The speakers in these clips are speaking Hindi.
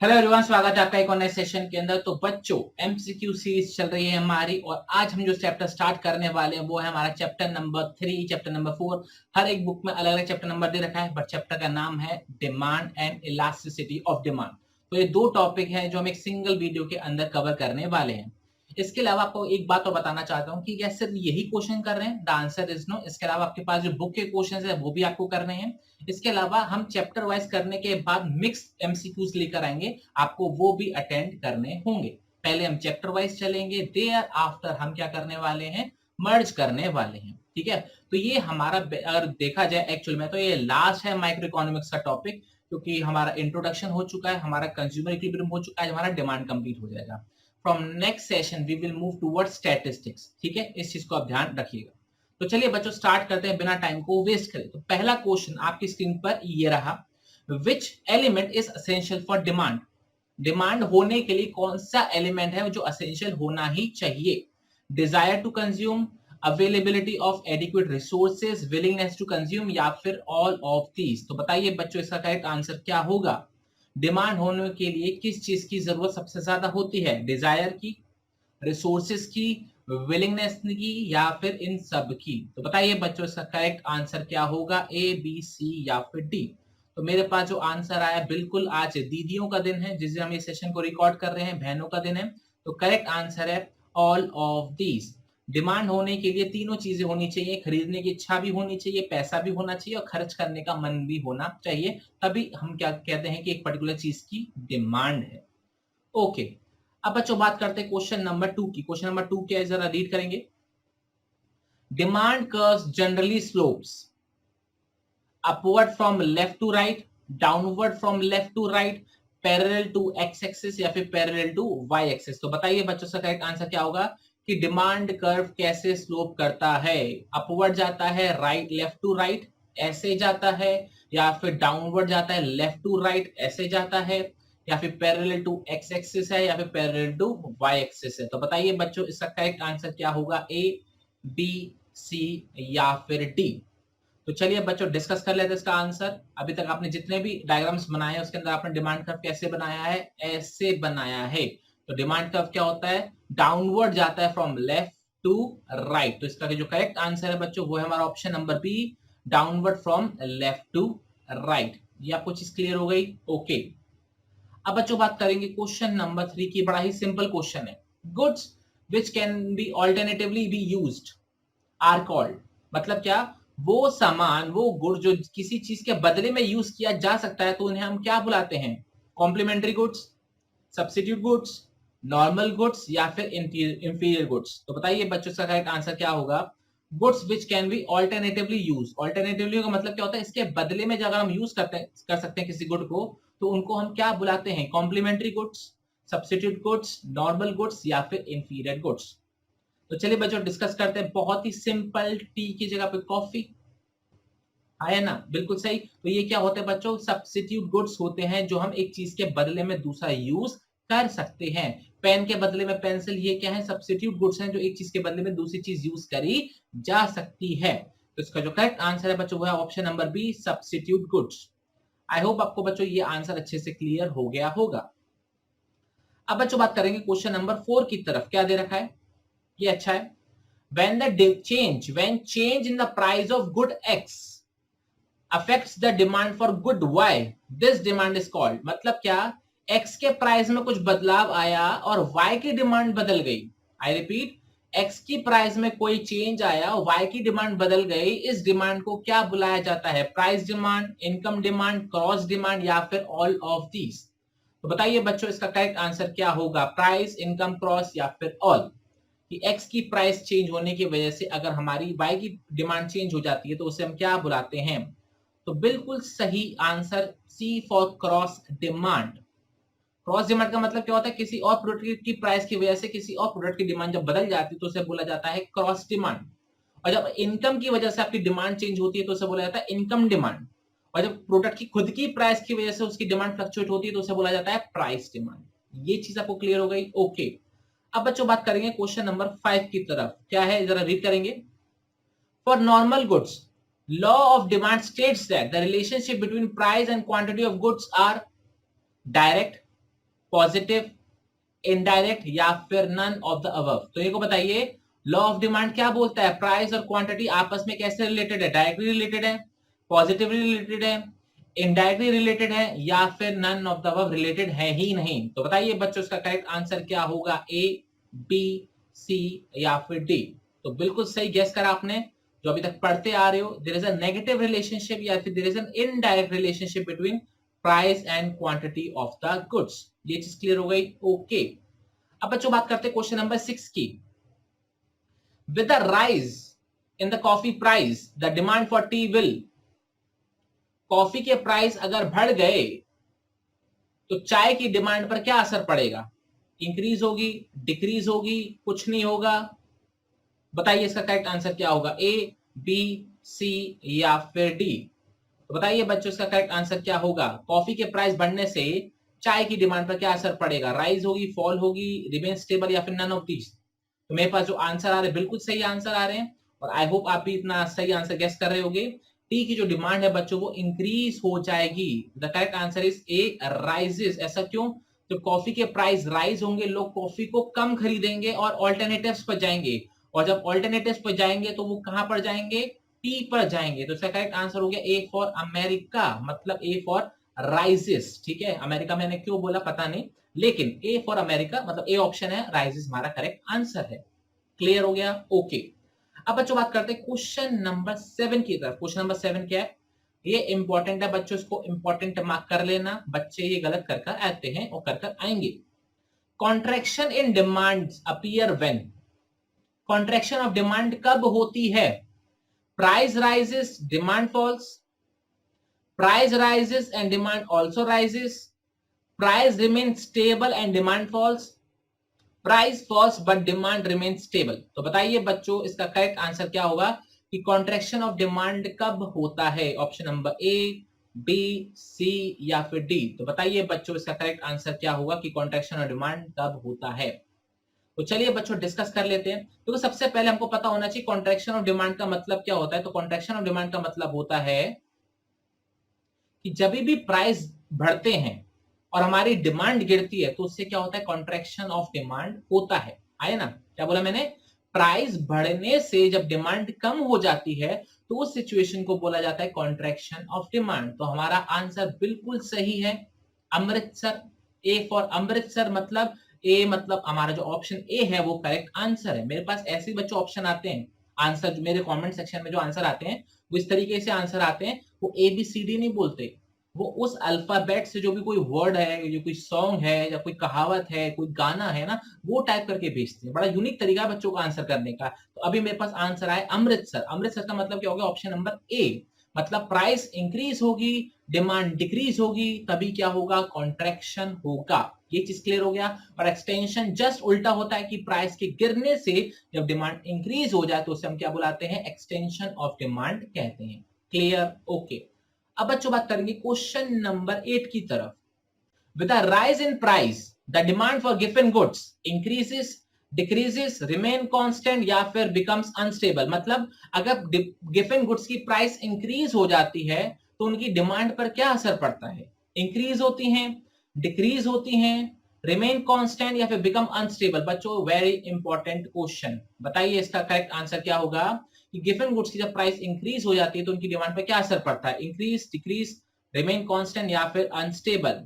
हेलो एवरीवन, स्वागत है आपका एक और नए सेशन के अंदर। तो बच्चों, एमसीक्यू सीरीज चल रही है हमारी और आज हम जो चैप्टर स्टार्ट करने वाले हैं वो है हमारा चैप्टर नंबर 3, चैप्टर नंबर 4। हर एक बुक में अलग अलग चैप्टर नंबर दे रखा है, बट चैप्टर का नाम है demand and elasticity of demand. तो ये दो टॉपिक हैं जो हम एक सिंगल वीडियो के अंदर कवर करने वाले हैं। इसके अलावा आपको एक बात और बताना चाहता हूँ कि क्या सिर्फ यही क्वेश्चन कर रहे हैं? The answer is no. इसके अलावा आपके पास जो बुक के क्वेश्चन है वो भी आपको करने हैं। इसके अलावा हम चैप्टर वाइज करने के बाद मिक्स एमसीक्यूज लेकर आएंगे, आपको वो भी अटेंड करने होंगे। पहले हम चैप्टर वाइज चलेंगे, देयर आफ्टर हम क्या करने वाले हैं, मर्ज करने वाले हैं। ठीक है, तो ये हमारा अगर देखा जाए एक्चुअल में तो ये लास्ट है माइक्रो इकोनॉमिक्स का टॉपिक, क्योंकि हमारा इंट्रोडक्शन हो चुका है, हमारा कंज्यूमर इक्विलिब्रियम हो चुका है, हमारा डिमांड कंप्लीट हो जाएगा। From next session we will move towards statistics. ठीक है, इस चीज को आप ध्यान रखिएगा। तो चलिए बच्चों, स्टार्ट करते हैं बिना टाइम को वेस्ट करें। तो पहला क्वेश्चन आपकी स्क्रीन पर ये रहा, which element is essential for demand? Demand होने के लिए कौन सा एलिमेंट है जो असेंशियल होना ही चाहिए? Desire to consume, availability of adequate resources, willingness to consume, या फिर ऑल ऑफ दीज? तो बताइए बच्चों, इसका करेक्ट आंसर क्या होगा? डिमांड होने के लिए किस चीज की जरूरत सबसे ज्यादा होती है? डिजायर की, रिसोर्सेस की, विलिंगनेस की, या फिर इन सब की? तो बताइए बच्चों, इसका करेक्ट आंसर क्या होगा? ए, बी, सी या फिर डी? तो मेरे पास जो आंसर आया, बिल्कुल आज दीदियों का दिन है जिस दिन हम इस सेशन को रिकॉर्ड कर रहे हैं, बहनों का दिन है। तो करेक्ट आंसर है ऑल ऑफ दीज। डिमांड होने के लिए तीनों चीजें होनी चाहिए, खरीदने की इच्छा भी होनी चाहिए, पैसा भी होना चाहिए और खर्च करने का मन भी होना चाहिए, तभी हम क्या कहते हैं कि एक पर्टिकुलर चीज की डिमांड है। ओके, अब बच्चों बात करते हैं क्वेश्चन नंबर 2 की। क्वेश्चन नंबर 2 क्या है, जरा रीड करेंगे। Demand curves generally slopes upward from left to right, downward from left to right, parallel to X axis या फिर पैरेलल टू वाई एक्सिस? तो बताइए बच्चों, इसका करेक्ट आंसर क्या होगा कि डिमांड कर्व कैसे स्लोप करता है? अपवर्ड जाता है राइट लेफ्ट टू राइट ऐसे जाता है, या फिर डाउनवर्ड जाता है लेफ्ट टू राइट ऐसे जाता है, या फिर पैरेलल टू एक्स एक्सिस है, या फिर पैरेलल टू वाई एक्सिस है? तो बताइए बच्चों, इसका करेक्ट आंसर क्या होगा? ए, बी, सी या फिर डी? तो चलिए बच्चों डिस्कस कर लेते हैं इसका आंसर। अभी तक आपने जितने भी डायग्राम्स बनाए हैं उसके अंदर आपने डिमांड कर्व कैसे बनाया है? ऐसे बनाया है। तो डिमांड कर्व क्या होता है? डाउनवर्ड जाता है फ्रॉम लेफ्ट टू राइट। तो इसका जो करेक्ट आंसर है बच्चों वो है हमारा option number B, downward from left to right. ये आपको चीज क्लियर हो गई? ओके, अब बच्चों बात करेंगे क्वेश्चन नंबर 3 की। बड़ा ही सिंपल क्वेश्चन है। Goods which can be alternatively be used are called, मतलब क्या? वो सामान, वो गुड जो किसी चीज के बदले में यूज किया जा सकता है, तो उन्हें हम क्या बुलाते हैं? Complementary goods, substitute goods, normal goods या फिर इंफीरियर गुड्स? तो बताइए बच्चों, इसका करेक्ट आंसर क्या होगा? Goods which can be alternatively use. Alternatively का मतलब क्या होता है? इसके बदले में अगर हम यूज कर सकते हैं किसी गुड को, तो उनको हम क्या बुलाते हैं? Complementary goods, substitute goods, normal goods या फिर इंफीरियर गुड्स? तो चलिए बच्चों डिस्कस करते हैं। बहुत ही सिंपल, टी की जगह पे कॉफी आया ना, बिल्कुल सही। तो ये क्या होते हैं बच्चों? सब्स्टिट्यूट गुड्स होते हैं जो हम एक चीज के बदले में दूसरा यूज कर सकते हैं। पेन के बदले में पेंसिल, ये क्या है? सब्स्टिट्यूट गुड्स हैं जो एक चीज के बदले में दूसरी चीज यूज करी जा सकती है। तो इसका जो करेक्ट आंसर है बच्चों वो है option number B, substitute goods. I hope आपको बच्चों ये आंसर अच्छे से क्लियर हो गया होगा। अब बच्चों बात करेंगे क्वेश्चन नंबर 4 की तरफ। क्या दे रखा है? ये अच्छा है। when change in the price of good X affects the demand for good Y, this demand is called, मतलब क्या? X के प्राइस में कुछ बदलाव आया और Y की डिमांड बदल गई। आई रिपीट, X की प्राइस में कोई चेंज आया और Y की डिमांड बदल गई। इस डिमांड को क्या बुलाया जाता है? Price demand, income demand, cross demand या फिर ऑल ऑफ दीज? तो बताइए बच्चों, इसका करेक्ट आंसर क्या होगा? प्राइस, इनकम, क्रॉस या फिर ऑल? कि x की प्राइस चेंज होने की वजह से अगर हमारी y की डिमांड चेंज हो जाती है तो उसे हम क्या बुलाते हैं? तो बिल्कुल सही answer C for cross demand. Cross demand का मतलब क्या होता है? किसी और प्रोडक्ट की प्राइस की वजह से किसी और प्रोडक्ट की डिमांड जब बदल जाती है तो उसे बोला जाता है क्रॉस डिमांड। और जब इनकम की वजह से आपकी डिमांड चेंज होती है तो उसे बोला जाता है इनकम डिमांड। और जब प्रोडक्ट की खुद की प्राइस की वजह से उसकी डिमांड फ्लक्चुएट होती है तो उसे बोला जाता है प्राइस डिमांड। ये चीज आपको क्लियर हो गई? ओके, अब बच्चों बात करेंगे क्वेश्चन नंबर 5 की तरफ। क्या है, जरा रीड करेंगे। For normal goods, law of demand states that the relationship between price and quantity of goods are direct, positive, indirect या फिर नन ऑफ द अबव। तो ये को बताइए, लॉ ऑफ डिमांड क्या बोलता है, प्राइस और क्वांटिटी आपस में कैसे रिलेटेड है, डायरेक्टली रिलेटेड है, पॉजिटिवली रिलेटेड है, इनडायरेक्टली रिलेटेड है या फिर none of the above related है ही नहीं। तो बताइए बच्चों इसका करेक्ट आंसर क्या होगा, ए, बी, सी या फिर डी। तो बिल्कुल सही गेस करा आपने, जो अभी तक पढ़ते आ रहे हो। There is a negative relationship या फिर there is an indirect relationship between price and quantity of the goods. ये चीज क्लियर हो गई, ओके। अब बच्चों बात करते हैं क्वेश्चन नंबर 6 की। With the rise in the coffee price the demand for T will, coffee के प्राइस अगर बढ़ गए तो चाय की डिमांड पर क्या असर पड़ेगा, इंक्रीज होगी, डिक्रीज होगी, कुछ नहीं होगा। बताइए इसका करेक्ट आंसर क्या होगा, ए, बी, सी या फिर डी। तो बताइए बच्चों इसका करेक्ट आंसर क्या होगा, कॉफी के प्राइस बढ़ने से चाय की डिमांड पर क्या असर पड़ेगा, राइज होगी, फॉल होगी, रिमेन स्टेबल या फिर नन ऑफ दीज। तो मेरे पास जो आंसर आ रहे हैं बिल्कुल सही आंसर आ रहे हैं और आई होप आप भी इतना सही आंसर गेस कर रहे होगे। टी की जो डिमांड है बच्चों वो इंक्रीज हो जाएगी। The correct answer is a, rises. ऐसा क्यों, तो कॉफी के प्राइस राइज होंगे, लोग कॉफी को कम खरीदेंगे और ऑल्टरनेटिव्स पर जाएंगे, और जब ऑल्टरनेटिव्स पर जाएंगे तो वो कहां पर जाएंगे, टी पर जाएंगे। तो इसका करेक्ट आंसर हो गया ए फॉर अमेरिका, मतलब ए फॉर राइजेस। ठीक है, अमेरिका मैंने क्यों बोला पता नहीं, लेकिन ए फॉर अमेरिका मतलब ए ऑप्शन है, राइजेस हमारा करेक्ट आंसर है। क्लियर हो गया, ओके। अब बच्चों बात करते हैं क्वेश्चन नंबर 7 की तरफ। क्वेश्चन नंबर 7 क्या है, ये इंपॉर्टेंट है बच्चों, इसको इंपॉर्टेंट मार्क कर लेना, बच्चे ये गलत कर कर आते हैं और कर कर आएंगे। Contraction in demand appear when, contraction of demand कब होती है, price rises, demand falls, price rises and demand also rises, price remain stable and demand falls, price falls but demand remain stable. तो बताइए बच्चों इसका करेक्ट आंसर क्या होगा कि कॉन्ट्रैक्शन ऑफ डिमांड कब होता है, ऑप्शन नंबर ए, बी, सी या फिर डी। तो बताइए बच्चों इसका करेक्ट आंसर क्या होगा कि कॉन्ट्रैक्शन ऑफ डिमांड कब होता है। तो चलिए बच्चों डिस्कस कर लेते हैं। तो सबसे पहले हमको पता होना चाहिए कॉन्ट्रैक्शन ऑफ डिमांड का मतलब क्या होता है। तो कॉन्ट्रैक्शन ऑफ डिमांड का मतलब होता है कि जब भी प्राइस बढ़ते हैं और हमारी डिमांड गिरती है तो उससे क्या होता है, कॉन्ट्रैक्शन ऑफ डिमांड होता है। आए ना, क्या बोला मैंने, प्राइस बढ़ने से जब डिमांड कम हो जाती है तो उस सिचुएशन को बोला जाता है कॉन्ट्रैक्शन ऑफ डिमांड। तो हमारा आंसर बिल्कुल सही है, अमृतसर। ए फॉर अमृतसर, मतलब ए मतलब हमारा जो ऑप्शन ए है वो करेक्ट आंसर है। मेरे पास ऐसे बच्चों ऑप्शन आते हैं, आंसर जो मेरे कमेंट सेक्शन में जो आंसर आते हैं वो इस तरीके से आंसर आते हैं, वो ए बी सी डी नहीं बोलते, वो उस अल्फाबेट से जो भी कोई वर्ड है, जो कोई सॉन्ग है या कोई कहावत है, कोई गाना है ना, वो टाइप करके भेजते हैं। बड़ा यूनिक तरीका है बच्चों को आंसर करने का। तो अभी मेरे पास आंसर आया अमृतसर। अमृतसर का मतलब क्या होगा, ऑप्शन नंबर ए, मतलब प्राइस इंक्रीज होगी, डिमांड डिक्रीज होगी, तभी क्या होगा, कॉन्ट्रैक्शन होगा। ये चीज क्लियर हो गया। और एक्सटेंशन जस्ट उल्टा होता है कि प्राइस के गिरने से जब डिमांड इंक्रीज हो जाए तो उसे हम क्या बुलाते हैं, एक्सटेंशन ऑफ डिमांड कहते हैं। Clear, okay. अब बच्चों बात करेंगे क्वेश्चन नंबर 8 की तरफ। With a rise in price the demand for given goods increases, decreases, remain constant या फिर बिकम्स अनस्टेबल। मतलब अगर गिवन गुड्स की प्राइस इंक्रीज हो जाती है तो उनकी डिमांड पर क्या असर पड़ता है, इंक्रीज होती हैं, डिक्रीज होती हैं, रिमेन कांस्टेंट या फिर बिकम अनस्टेबल। बच्चों वेरी इंपॉर्टेंट क्वेश्चन, बताइए इसका करेक्ट आंसर क्या होगा कि गिवन गुड्स की जब प्राइस इंक्रीज हो जाती है तो उनकी डिमांड पर क्या असर पड़ता है, इंक्रीज, डिक्रीज, रिमेन कांस्टेंट या फिर अनस्टेबल।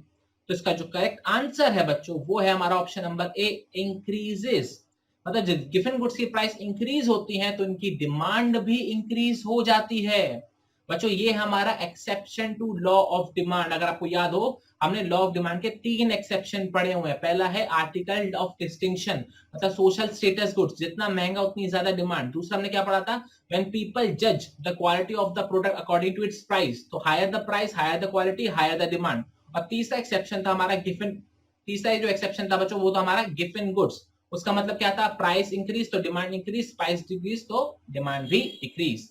तो इसका जो करेक्ट आंसर है बच्चों वो है हमारा ऑप्शन नंबर ए, इंक्रीजेस। मतलब जब गिवन गुड्स की प्राइस इंक्रीज होती है तो इनकी डिमांड भी इंक्रीज हो जाती है। बच्चों ये हमारा exception to law of demand, अगर आपको याद हो हमने लॉ ऑफ डिमांड के 3 एक्सेप्शन पढ़े हुए हैं। पहला है आर्टिकल ऑफ डिस्टिंक्शन, मतलब सोशल स्टेटस गुड्स, जितना महंगा उतनी ज्यादा डिमांड। दूसरा हमने क्या पढ़ा था, व्हेन पीपल जज the quality of the product according to its price, तो higher the price, higher the quality, higher the demand. और तीसरा एक्सेप्शन था हमारा गिवन, तीसरा जो एक्सेप्शन था बच्चों वो था हमारा गिवन गुड्स। उसका मतलब क्या था, प्राइस इंक्रीज तो डिमांड इंक्रीज, प्राइस डिक्रीज तो डिमांड भी डिक्रीज।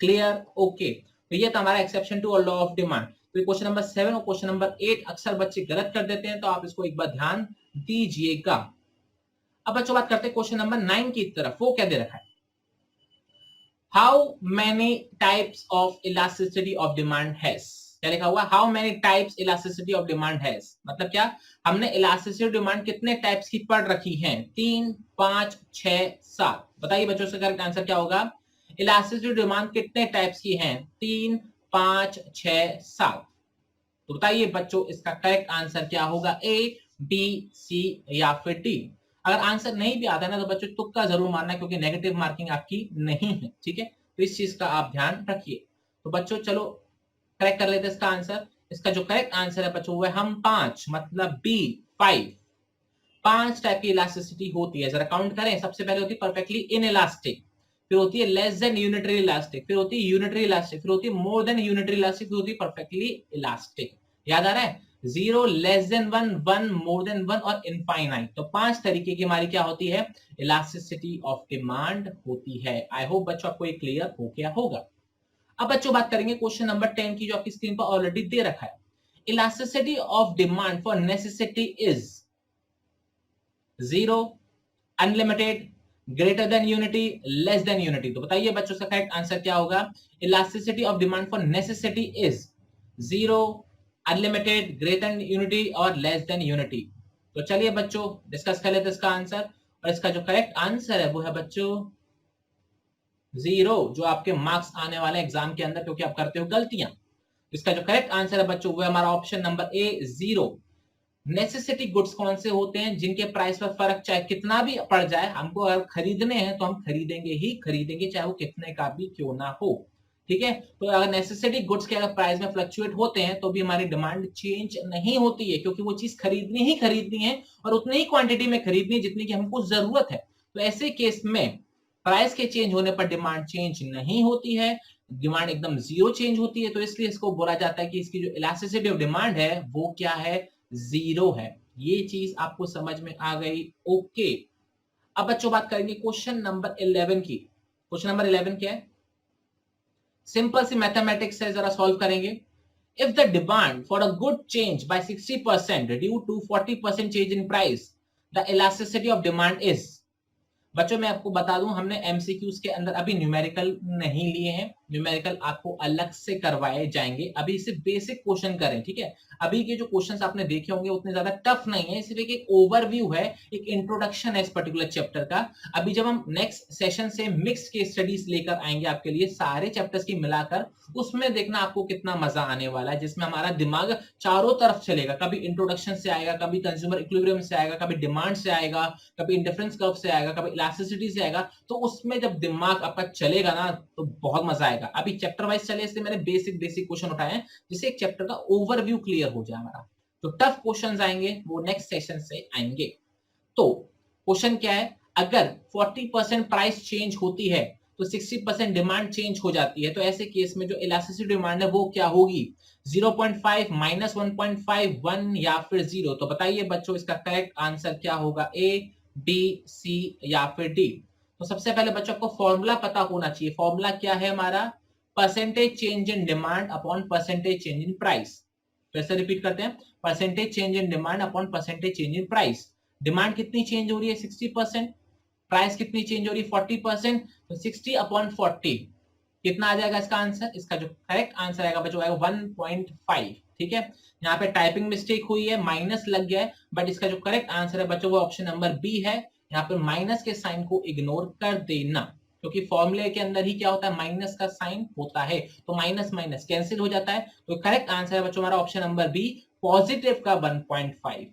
Clear, okay. तो ये था हमारा exception to law of demand. तो क्वेश्चन नंबर 7 और क्वेश्चन नंबर 8 अक्सर बच्चे गलत कर देते हैं, तो आप इसको एक बार ध्यान दीजिएगा। अब बच्चों बात करते हैं क्वेश्चन नंबर 9 की तरफ। वो क्या दे रखा है, how many types of elasticity of demand has. क्या लिखा हुआ, how many types elasticity of demand has, मतलब क्या, हमने इलास्टिसिटी ऑफ डिमांड कितने टाइप्स की पढ़ रखी हैं, 3, 5, 6, 7। बताइए बच्चों, इसका करेक्ट आंसर क्या होगा, इलास्टिसिटी डिमांड कितने टाइप्स की हैं, 3, 5, 6, 7। तो बताइए बच्चों, इसका करेक्ट आंसर क्या होगा, ए, बी, सी या फिर डी। अगर आंसर नहीं भी आता है ना तो बच्चों तुक्का जरूर मारना, क्योंकि नेगेटिव मार्किंग आपकी नहीं है, ठीक है, तो इस चीज का आप ध्यान रखिए। तो बच्चों चलो करेक्ट कर लेते हैं इसका आंसर। इसका जो करेक्ट आंसर है बच्चों वो है हम 5, मतलब बी 5। 5 टाइप की इलास्टिसिटी होती है, जरा काउंट करें। सबसे पहले होती है परफेक्टली इनइलास्टिक, फिर होती है लेस देन यूनिटरी इलास्टिक, फिर होती है यूनिटरी इलास्टिक, फिर होती है मोर देन यूनिटरी इलास्टिक, फिर होती है परफेक्टली इलास्टिक। याद आ रहा है, 0, लेस देन 1, 1, मोर देन 1 और इनफाइनाइट। तो 5 तरीके की हमारी क्या होती है, इलास्टिसिटी ऑफ डिमांड होती है। आई होप बच्चों आपको ये क्लियर हो गया होगा। अब बच्चों बात करेंगे क्वेश्चन नंबर 10 की, जो आपकी स्क्रीन पर ऑलरेडी दे रखा है। Elasticity of demand for necessity is 0, unlimited, greater than unity, less than unity. तो बताइए बच्चों इसका करेक्ट आंसर क्या होगा, elasticity of demand for necessity is 0, unlimited, greater than unity और लेस देन यूनिटी। तो चलिए बच्चों डिस्कस कर लेते हैं इसका आंसर। और इसका जो करेक्ट आंसर है वो है बच्चों 0, जो आपके मार्क्स आने वाले एग्जाम के अंदर, क्योंकि आप करते हो गलतियां। इसका जो करेक्ट आंसर है बच्चों वो है हमारा option number A, 0। Necessity goods कौन से होते हैं, जिनके प्राइस पर फर्क चाहे कितना भी पड़ जाए, हमको अगर खरीदने हैं तो हम खरीदेंगे ही खरीदेंगे, चाहे वो कितने का भी क्यों ना हो, ठीक है। तो अगर नेसेसिटी गुड्स के अगर प्राइस में फ्लक्चुएट होते हैं तो भी हमारी डिमांड चेंज नहीं होती है, क्योंकि वो चीज खरीदनी ही खरीदनी है और उतनी ही क्वांटिटी में खरीदनी है जितनी की हमको जरूरत है। तो ऐसे केस में प्राइस के चेंज होने पर डिमांड चेंज नहीं होती है, डिमांड एकदम 0 चेंज होती है। तो इसलिए इसको बोला जाता है कि इसकी जो इलास्टिसिटी ऑफ डिमांड है वो क्या है, 0 है। ये चीज आपको समझ में आ गई, ओके। अब बच्चों बात करेंगे क्वेश्चन नंबर 11 की। क्वेश्चन नंबर 11 क्या है, सिंपल सी मैथमेटिक्स से जरा सॉल्व करेंगे। If the demand for a good change by 60% due to 40% change in price, the elasticity of demand is. बच्चों मैं आपको बता दूं, हमने एमसीक्यूज के अंदर अभी न्यूमेरिकल नहीं लिए हैं, न्यूमेरिकल आपको अलग से करवाए जाएंगे। अभी इसे बेसिक क्वेश्चन करें, ठीक है। अभी के जो क्वेश्चंस आपने देखे होंगे उतने ज्यादा टफ नहीं है, सिर्फ एक ओवरव्यू है, एक इंट्रोडक्शन है इस पर्टिकुलर चैप्टर का। अभी जब हम नेक्स्ट सेशन से मिक्स के स्टडीज लेकर आएंगे आपके लिए, सारे चैप्टर्स की मिलाकर, उसमें देखना आपको कितना मजा आने वाला है, जिसमें हमारा दिमाग चारों तरफ चलेगा। कभी इंट्रोडक्शन से आएगा, कभी कंज्यूमर इक्विलिब्रियम से आएगा, कभी डिमांड से आएगा, कभी इंडिफरेंस कर्व से आएगा, कभी इलास्टिसिटी से आएगा। तो उसमें जब दिमाग आपका चलेगा ना तो बहुत मजा आएगा। अभी चैप्टर वाइज चले, इसलिए मैंने बेसिक बेसिक क्वेश्चन उठाए हैं, जिससे एक चैप्टर का ओवरव्यू क्लियर हो जाए हमारा। तो टफ क्वेश्चंस आएंगे वो नेक्स्ट सेशन से आएंगे। तो क्वेश्चन क्या है, अगर 40% प्राइस चेंज होती है तो 60% डिमांड चेंज हो जाती है, तो ऐसे केस में जो इलास्टिसिटी डिमांड है वो क्या होगी, 0.5, -1.5, 1 या फिर 0। तो बताइए बच्चों इसका करेक्ट आंसर क्या होगा, ए, बी, सी या फिर डी। तो सबसे पहले बच्चों आपको फॉर्मूला पता होना चाहिए। फॉर्मूला क्या है हमारा, percentage change in demand upon percentage change in price. फिर से रिपीट करते हैं, percentage change in demand upon percentage change in price. Demand कितनी चेंज हो रही है, 60%, प्राइस कितनी चेंज हो रही है, 40%। तो 60 अपॉन 40 कितना आ जाएगा इसका आंसर, इसका जो करेक्ट आंसर आएगा बच्चों आएगा 1.5, ठीक है। यहाँ पे टाइपिंग मिस्टेक हुई है, माइनस लग गया है, बट इसका जो करेक्ट आंसर है बच्चों वो ऑप्शन नंबर बी है। यहाँ पे माइनस के साइन को इग्नोर कर देना, क्योंकि फॉर्मूले के अंदर ही क्या होता है, माइनस का साइन होता है, तो माइनस माइनस कैंसिल हो जाता है। तो करेक्ट आंसर है बच्चों हमारा ऑप्शन नंबर बी, पॉजिटिव का 1.5।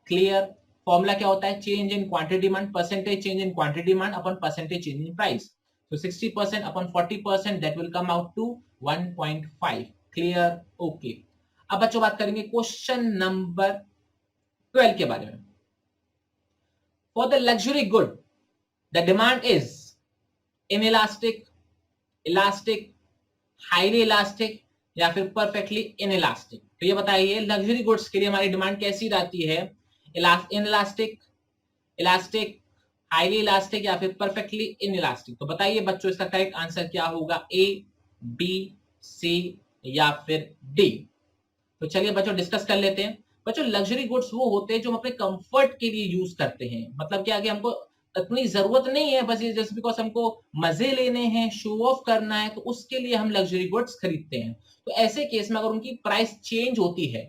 क्लियर। फॉर्मूला क्या होता है, change in quantity demand, percentage change in quantity demand upon percentage change in price. So 60% upon 40% that will come out to 1.5. Clear? Okay. अब बच्चों बात करेंगे क्वेश्चन नंबर 12 के बारे में। For the luxury good, the demand is inelastic, elastic, highly elastic या फिर perfectly inelastic। तो ये बताइए लग्जरी गुड्स के लिए हमारी डिमांड कैसी रहती है, inelastic, elastic, हाईली इलास्टिक या फिर परफेक्टली इनइलास्टिक। तो बताइए बच्चों इसका करेक्ट आंसर क्या होगा, ए, बी, सी या फिर डी। तो चलिए बच्चों डिस्कस कर लेते हैं। बच्चों लग्जरी गुड्स वो होते हैं जो हम अपने कंफर्ट के लिए यूज करते हैं, मतलब क्या कि हमको इतनी जरूरत नहीं है, बस ये जस्ट बिकॉज हमको मजे लेने हैं, शो ऑफ करना है, तो उसके लिए हम लग्जरी गुड्स खरीदते हैं। तो ऐसे केस में अगर उनकी प्राइस चेंज होती है,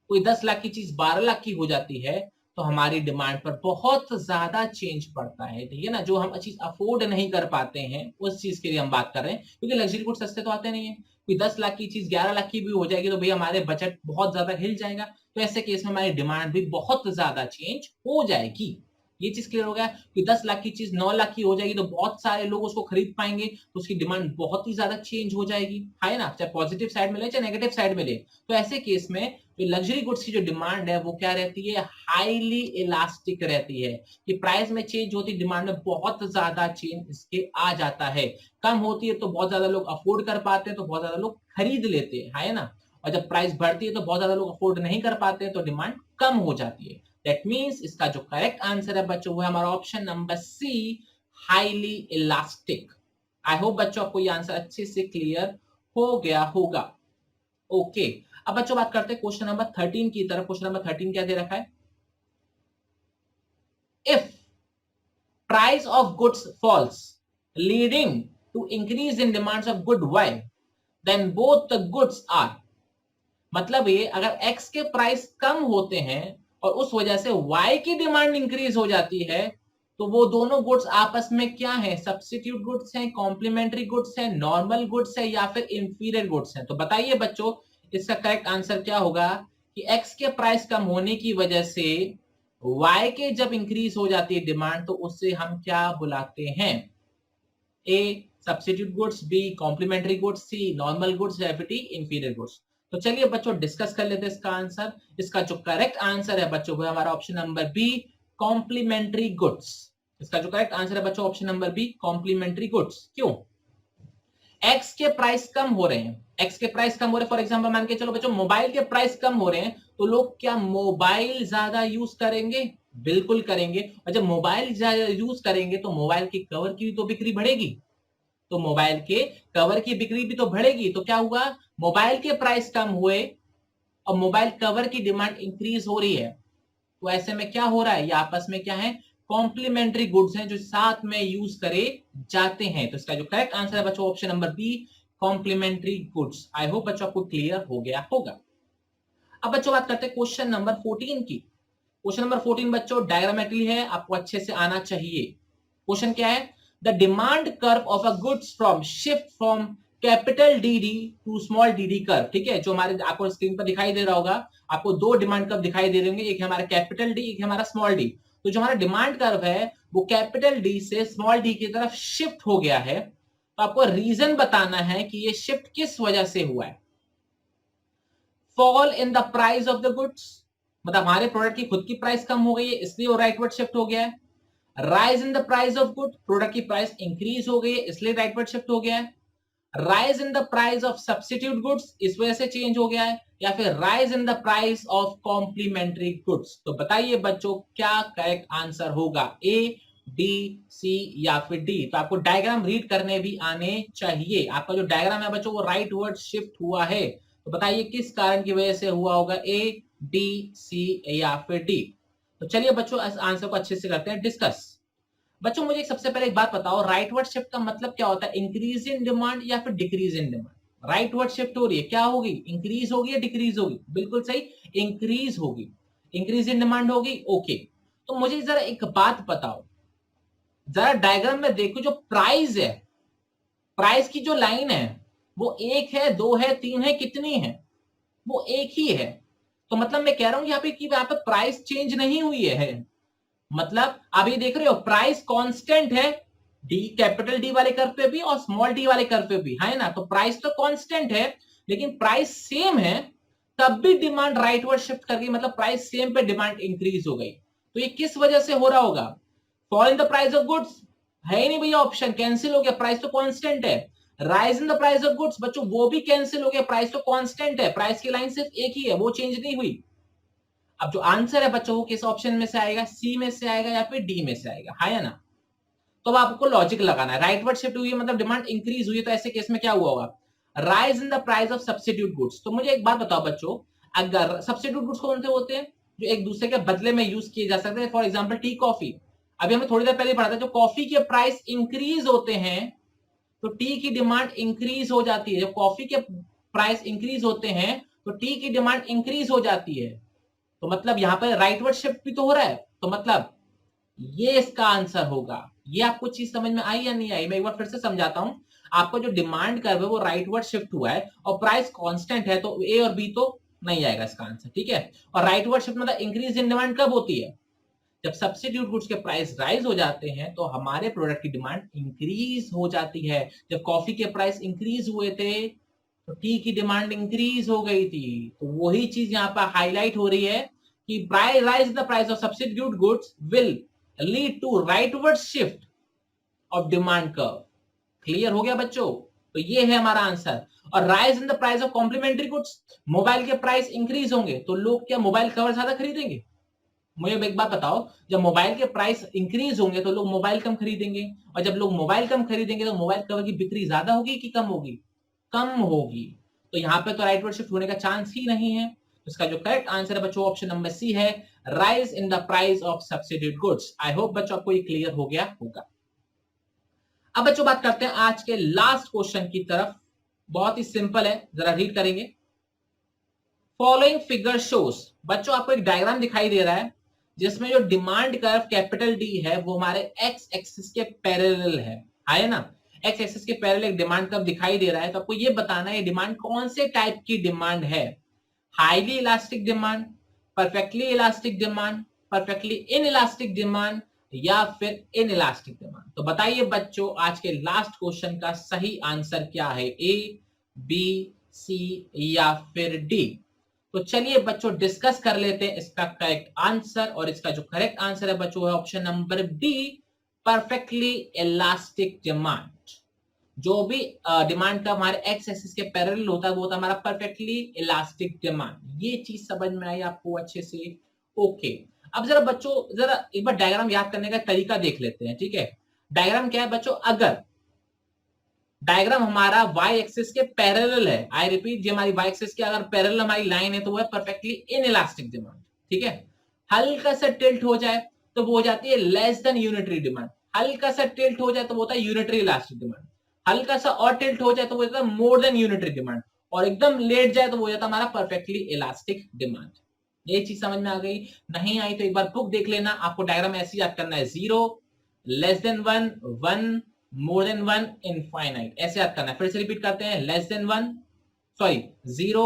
कोई 10 लाख की चीज 12 लाख की हो जाती है, तो हमारी डिमांड पर बहुत ज्यादा चेंज पड़ता है, ठीक है ना। जो हम चीज अफोर्ड नहीं कर पाते हैं उस चीज के लिए हम बात कर रहे हैं, क्योंकि लग्जरी गुड्स सस्ते तो आते नहीं है। कोई 10 लाख की चीज 11 लाख की भी हो जाएगी तो भैया हमारे बजट बहुत ज्यादा हिल जाएगा। तो ऐसे केस में हमारी डिमांड भी बहुत ज्यादा चेंज हो जाएगी। ये चीज क्लियर हो गया कि 10 लाख की चीज 9 लाख की हो जाएगी तो बहुत सारे लोग उसको खरीद पाएंगे, तो उसकी डिमांड बहुत ही ज्यादा चेंज हो जाएगी, है ना। चाहे पॉजिटिव साइड में ले चाहे नेगेटिव साइड में ले। तो ऐसे केस में जो लग्जरी गुड्स की जो डिमांड है वो क्या रहती है, हाईली इलास्टिक रहती है। कि प्राइस में चेंज होती, डिमांड में बहुत ज्यादा चेंज इसके आ जाता है। कम होती है तो बहुत ज्यादा लोग अफोर्ड कर पाते हैं, तो बहुत ज्यादा लोग खरीद लेते हैं, है ना। और जब प्राइस बढ़ती है तो बहुत ज्यादा लोग अफोर्ड नहीं कर पाते हैं, तो डिमांड कम हो जाती है। दैट मीन्स इसका जो करेक्ट आंसर है बच्चों वो है हमारा option number C, highly elastic. I hope बच्चों आपको ये आंसर अच्छे से क्लियर हो गया होगा। ओके, अब बच्चों बात करते हैं क्वेश्चन नंबर 13 की तरफ। क्वेश्चन नंबर 13 क्या दे रखा है, if price of goods falls leading to increase in demands of good Y, then both the goods are. मतलब ये अगर एक्स के प्राइस कम होते हैं और उस वजह से वाई की डिमांड इंक्रीज हो जाती है, तो वो दोनों गुड्स आपस में क्या है, सब्स्टिट्यूट गुड्स हैं, कॉम्प्लीमेंट्री गुड्स हैं, नॉर्मल गुड्स है या फिर इंफीरियर गुड्स हैं। तो बताइए बच्चों इसका करेक्ट आंसर क्या होगा कि एक्स के प्राइस कम होने की वजह से वाई के जब इंक्रीज हो जाती है डिमांड, तो उससे हम क्या बुलाते हैं, a substitute goods, b complementary goods, c normal goods या फिर डी इंफीरियर गुड्स। तो चलिए बच्चों डिस्कस कर लेते हैं इसका आंसर। इसका जो करेक्ट आंसर है बच्चों वो हमारा option number B, complementary goods. इसका जो करेक्ट आंसर है बच्चों option number B, complementary goods. क्यों, एक्स के प्राइस कम हो रहे हैं, एक्स के प्राइस कम हो रहे हैं, फॉर एग्जांपल मान के चलो बच्चों मोबाइल के प्राइस कम हो रहे हैं, तो लोग क्या मोबाइल ज्यादा यूज करेंगे, बिल्कुल करेंगे। और जब मोबाइल ज्यादा यूज करेंगे तो मोबाइल की कवर की तो बिक्री बढ़ेगी, तो मोबाइल के कवर की बिक्री भी तो बढ़ेगी। तो क्या हुआ, मोबाइल के प्राइस कम हुए और मोबाइल कवर की डिमांड इंक्रीज हो रही है। तो ऐसे में क्या हो रहा है, ये आपस में क्या है, कॉम्प्लीमेंट्री गुड्स हैं जो साथ में यूज करे जाते हैं। तो इसका जो करेक्ट आंसर है बच्चों option number B, complementary goods. I hope बच्चों आपको क्लियर हो गया होगा। अब बच्चों बात करते हैं क्वेश्चन नंबर 14 की। क्वेश्चन नंबर 14 बच्चों डायग्रामेटिकली है, आपको अच्छे से आना चाहिए। क्वेश्चन क्या है, the demand curve of a goods from shift from capital DD two small DD curve. ठीक है, जो हमारे आपको स्क्रीन पर दिखाई दे रहा होगा, आपको दो डिमांड कर्व दिखाई दे रहे होंगे, एक है हमारा कैपिटल डी, एक है हमारा स्मॉल डी। तो जो हमारा डिमांड कर्व है वो कैपिटल डी से स्मॉल डी की तरफ शिफ्ट हो गया है। तो आपको रीजन बताना है कि ये शिफ्ट किस वजह से हुआ है। Fall in the price of the goods, मतलब हमारे प्रोडक्ट की खुद की प्राइस कम हो गई है इसलिए वो राइटवर्ड शिफ्ट हो गया है। Rise in the price of good, product की प्राइस इंक्रीज हो गई है इसलिए राइटवर्ड शिफ्ट हो गया है। Rise in the price of substitute goods, इस वजह से चेंज हो गया है। या फिर rise in the price of complementary goods. तो बताइए बच्चों क्या करेक्ट आंसर होगा, ए, डी, सी या फिर डी। तो आपको डायग्राम रीड करने भी आने चाहिए। आपका जो डायग्राम है बच्चों वो राइटवर्ड शिफ्ट हुआ है, तो बताइए किस कारण की वजह से हुआ होगा, ए, डी, सी या फिर डी। तो चलिए बच्चों आंसर को अच्छे से करते हैं डिस्कस। बच्चों मुझे सबसे पहले एक बात बताओ, राइटवर्ड शिफ्ट का मतलब क्या होता है, इंक्रीज इन डिमांड या फिर decrease in demand. Rightward shift हो रही है, क्या होगी, इंक्रीज होगी या डिक्रीज होगी, बिल्कुल सही, इंक्रीज होगी। इंक्रीज इन डिमांड होगी, ओके। तो मुझे जरा एक बात बताओ, जरा डायग्राम में देखो, जो प्राइस है, प्राइस की जो लाइन है वो एक है, दो है, तीन है, कितनी है, वो एक ही है। तो मतलब मैं कह रहा हूं यहाँ पे कि यहाँ पे प्राइस चेंज नहीं हुई है। मतलब आप ये देख रहे हो प्राइस कांस्टेंट है, डी कैपिटल डी वाले कर्व पे भी और स्मॉल डी वाले कर्व पे भी, है ना। तो प्राइस तो कांस्टेंट है लेकिन प्राइस सेम है, तब भी डिमांड राइटवर्ड शिफ्ट कर गई, मतलब प्राइस सेम पे डिमांड इंक्रीज हो गई। तो ये किस वजह से हो रहा होगा, fall in the price of goods है ही नहीं भैया, ऑप्शन कैंसिल हो गया, प्राइस तो कांस्टेंट है। Rise in the price of goods बच्चों वो भी कैंसिल हो गया, प्राइस तो कांस्टेंट है, प्राइस की लाइन सिर्फ एक ही है, वो चेंज नहीं हुई। अब जो आंसर है बच्चों वो किस ऑप्शन में से आएगा, सी में से आएगा या फिर डी में से आएगा, है ना। तो अब आपको लॉजिक लगाना है, राइटवर्ड शिफ्ट हुई है मतलब डिमांड इंक्रीज हुई है, तो ऐसे केस में क्या हुआ होगा, rise in the price of substitute goods. तो मुझे एक बात बताओ बच्चों, अगर सब्स्टिट्यूट गुड्स कौन से होते हैं जो एक दूसरे के बदले में यूज किए जा सकते हैं, फॉर एग्जांपल टी कॉफी। अभी हमने थोड़ी देर पहले पढ़ा था, जो कॉफी के प्राइस इंक्रीज होते हैं तो टी की डिमांड इंक्रीज हो जाती है। जब कॉफी के प्राइस इंक्रीज होते हैं तो टी की डिमांड इंक्रीज हो जाती है। तो मतलब यहां पर राइटवर्ड शिफ्ट भी तो हो रहा है, तो मतलब ये इसका आंसर होगा। ये आपको चीज समझ में आई या नहीं आई? मैं एक बार फिर से समझाता हूं। आपको जो डिमांड कर्व है वो राइटवर्ड शिफ्ट हुआ है और प्राइस कांस्टेंट है, तो ए और बी तो नहीं आएगा इसका आंसर, ठीक है। और राइटवर्ड शिफ्ट मतलब इंक्रीज इन डिमांड कब होती है? जब सब्स्टिट्यूट गुड्स के प्राइस राइज हो जाते हैं तो हमारे प्रोडक्ट की डिमांड इंक्रीज हो जाती है। जब कॉफी के प्राइस इंक्रीज हुए थे तो टी की डिमांड इंक्रीज हो गई थी। तो वही चीज यहाँ पर हाईलाइट हो रही है कि rise the price of substitute goods will lead to rightward shift of demand curve. Clear हो गया बच्चों? तो ये है हमारा आंसर। और rise in the price of complementary goods, mobile के प्राइस इंक्रीज होंगे तो लोग क्या मोबाइल कवर ज्यादा खरीदेंगे? मुझे एक बात बताओ, जब मोबाइल के प्राइस इंक्रीज होंगे तो लोग मोबाइल कम खरीदेंगे, और जब लोग मोबाइल कम खरीदेंगे तो मोबाइल कवर की बिक्री ज्यादा होगी कि कम होगी? कम होगी। तो यहाँ पे तो राइटवर्ड शिफ्ट होने का चांस ही नहीं है। तो इसका जो करेक्ट आंसर है बच्चों ऑप्शन नंबर सी है, rise in the price of substitute goods. I hope बच्चों आपको ये क्लियर हो गया होगा। अब बच्चों बात करते हैं आज के लास्ट क्वेश्चन की तरफ। बहुत ही सिंपल है, जरा रीड करेंगे। फॉलोइंग फिगर शोज, बच्चों आपको एक डायग्राम दिखाई दे रहा है जिसमें जो डिमांड कर्व कैपिटल डी है वो हमारे एक्स एक्सिस के पैरेलल है ना। एक्स एक्सिस के पैरेलल एक डिमांड कर्व दिखाई दे रहा है। तो आपको ये बताना है डिमांड कौन से टाइप की डिमांड है, highly elastic demand, perfectly elastic demand, perfectly in elastic demand, या फिर इन इलास्टिक डिमांड। तो बताइए बच्चों आज के लास्ट क्वेश्चन का सही आंसर क्या है, ए, बी, सी या फिर डी? तो चलिए बच्चों डिस्कस कर लेते हैं इसका करेक्ट आंसर। और इसका जो करेक्ट आंसर है बच्चों है option number B, perfectly elastic demand. जो भी डिमांड का हमारे एक्स एक्सिस के पैरेलल होता है वो होता है हमारा परफेक्टली इलास्टिक डिमांड। ये चीज समझ में आई आपको अच्छे से? ओके। अब जरा बच्चों जरा एक बार डायग्राम याद करने का तरीका देख लेते हैं, ठीक है। डायग्राम क्या है बच्चों, अगर डायग्राम हमारा वाई एक्सिस के पैरेलल है, आई रिपीट, जो हमारी वाई एक्सिस के अगर पैरेलल हमारी लाइन है तो वो है परफेक्टली इनइलास्टिक डिमांड, ठीक है। हल्का सा टिल्ट हो जाए तो वो हो जाती है लेस देन यूनिटरी डिमांड, हल्का सा टिल्ट हो जाए तो वो होता है यूनिटरी इलास्टिक डिमांड, हल्का सा और टिल्ट हो जाए तो वो होता है मोर देन यूनिटरी डिमांड, और एकदम लेट जाए तो वो हो जाता है हमारा परफेक्टली इलास्टिक डिमांड। ये चीज समझ में आ गई? नहीं आई तो एक बार बुक देख लेना। आपको डायग्राम ऐसे याद करना है, 0, less than 1, 1, more than 1, infinite, ऐसे याद करना है। फिर से रिपीट करते हैं, less than 1, sorry 0,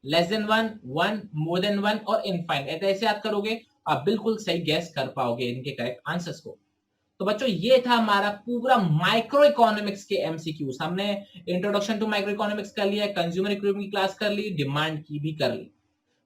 less than 1, 1, more than 1 और इनफाइनाइट। ऐसे याद करोगे आप बिल्कुल सही गैस कर पाओगे इनके करेक्ट आंसर्स को। तो बच्चों ये था हमारा पूरा माइक्रो इकोनॉमिक्स के एमसीक्यूज। हमने इंट्रोडक्शन टू माइक्रो इकोनॉमिक्स कर लिया, कंज्यूमर इकोनॉमिक की क्लास कर ली, डिमांड की भी कर ली।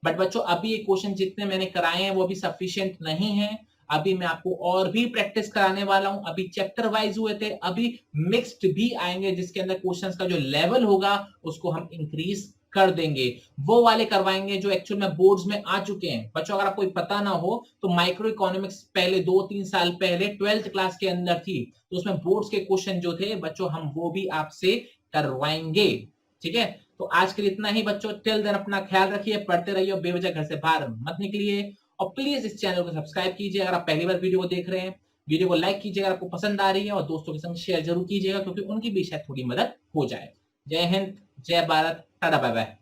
बट बच्चों अभी ये क्वेश्चन जितने मैंने कराए हैं वो भी सफिशिएंट नहीं है। अभी मैं आपको और भी प्रैक्टिस कराने वाला हूं। अभी चैप्टर वाइज हुए थे, अभी मिक्स्ड भी आएंगे जिसके अंदर क्वेश्चंस का जो लेवल होगा उसको हम इंक्रीज कर देंगे। वो वाले करवाएंगे जो एक्चुअल में बोर्ड्स में आ चुके हैं। बच्चों अगर आपको पता ना हो तो माइक्रो इकोनॉमिक्स पहले 2-3 साल पहले 12th क्लास के अंदर थी, तो उसमें बोर्ड्स के क्वेश्चन जो थे बच्चों हम वो भी आपसे करवाएंगे, ठीक है। तो आज के लिए इतना ही बच्चों। टिल देन अपना ख्याल रखिए, पढ़ते रहिए, बेवजह घर से बाहर मत निकलिए, और प्लीज इस चैनल को सब्सक्राइब कीजिए अगर आप पहली बार वीडियो को देख रहे हैं। वीडियो को लाइक कीजिए अगर आपको पसंद आ रही है, और दोस्तों के संग शेयर जरूर कीजिएगा क्योंकि उनकी भी शायद थोड़ी मदद हो जाए। जय हिंद, जय भारत, टाटा बाय बाय।